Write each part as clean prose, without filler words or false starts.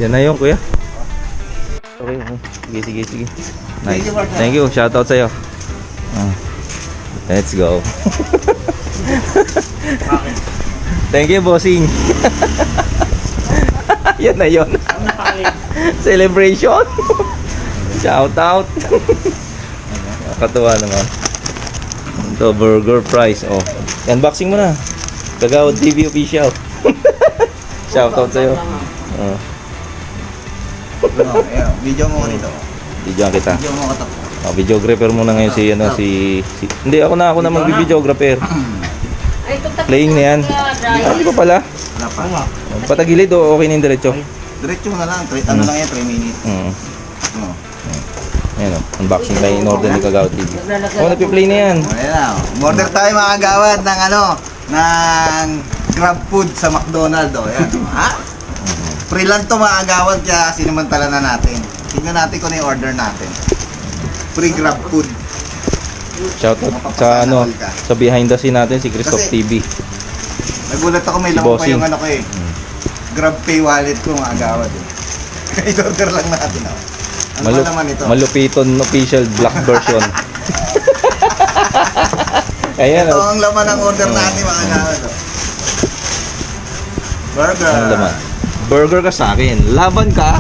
Yan na yun, kuya. Okay, sige. Nice. Thank you. Shoutout sa'yo. Let's go. Thank you, bossing. Yan na yun. Celebration. Shoutout. Nakakatuwa naman. Ito, burger price. Oh. Unboxing mo na. Kagawad TV official. Shoutout sa'yo. Video mo nito. Video kita. Video mo ito. Videographer muna ngayon si hindi ako na magbi-videographer. Playing na yan. Hindi pa pala. Wala pa. Patagilid o okay na yung diretso? Diretso na lang. Ano lang yan, 3 minutes. Ayan o, unboxing tayo in order ni Kagawad TV. Nagpi-play na yan. Ayan na. Order tayo mga kagawad ng ng Grab food sa McDonald's. Ayan. Ha? Free lang to mga kagawad kaya sinamantala na natin. Tingnan natin kung ano yung order natin. Free Grab food. Shoutout sa sa behind the scene natin si Christoph TV. Nagulat ako may laman pa yung ko eh. Grab Pay wallet ko mga kagawad eh. I-order lang natin ako. Ano ba naman ito? Malupiton official black version. Ayan ito ang laman ng order natin mga kagawad. Burger. Ano laman? Burger ka sa akin. Laban ka.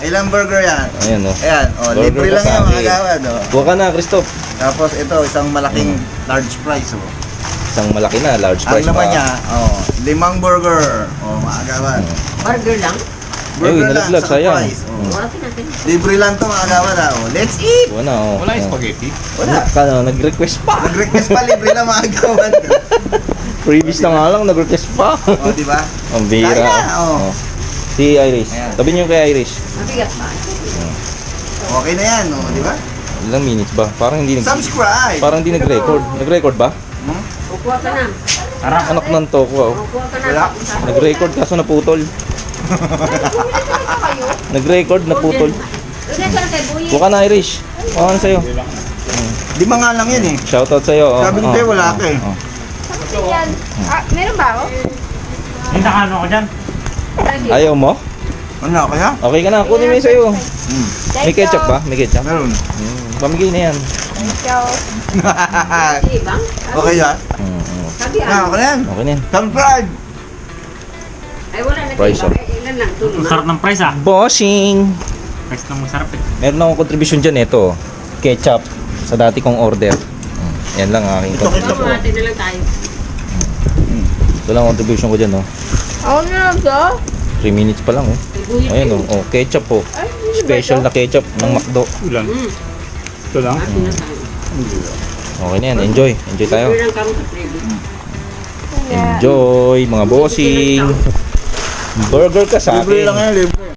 Ilang burger yan? Ayan o. Ayan, libre lang yan mga kagawad. Buka ka na, Christoph. Tapos ito, isang malaking large price. Isang malaki na, large price. Ang laman niya, 5 burger. Mga kagawad. Burger lang? Burger lang, nalaglag, sayang. price. Libre lang to mga kagawad. Let's eat! Wala Wala yung spaghetti? Wala. Nag-request pa. Nag-request pa, libre lang mga kagawad. Previous na nga lang, nag-request pa. Di ba? Ang bira. Kaya, Si Irish. Ayan. Tabi niyo kay Irish. Mabigat pa. Okay na yan, di ba? Ilang minutes ba? Parang hindi Subscribe! Parang hindi nag-record. Nag-record ba? Kukuha ka na. Anak ng toko. Kukuha ka na. Wala. Nag-record kaso naputol. Nag-record naputol. Lagyan ka na kay Buyi. Buka na Irish. Ano sa'yo? 5 nga lang yan eh. Shoutout sa'yo. Sabi ni Tay, wala ka eh. Yan. Meron ba ako? May nakano ko dyan? Ayaw mo? Ano, kaya? Okay ka na. Kunin mo yung sa'yo. May ketchup ba? May ketchup? Meron. Pamigay na yan. Sige bang? Okay yan? Sabi Okay na yan. Okay na yan. Subscribe! Ay wala na. Price up. Ilan lang? Tulong. Ang sarap ng price ah. Bossing! Price na masarap eh. Meron akong contribution dyan. Ito. Ketchup. Sa dati kong order. Yan lang ang aking contribution. Natin na lang tayo. Ito lang ang contribution ko dyan. Ako na lang to. 3 minutes pa lang. Ayan o. Ketchup po. Special na ketchup ng McDo. Ulan. Ito lang. Okay na yan. Enjoy. Enjoy tayo. Meron kami sa previous. Enjoy mga bossing. Burger ka sa Libre lang akin. yan, libre.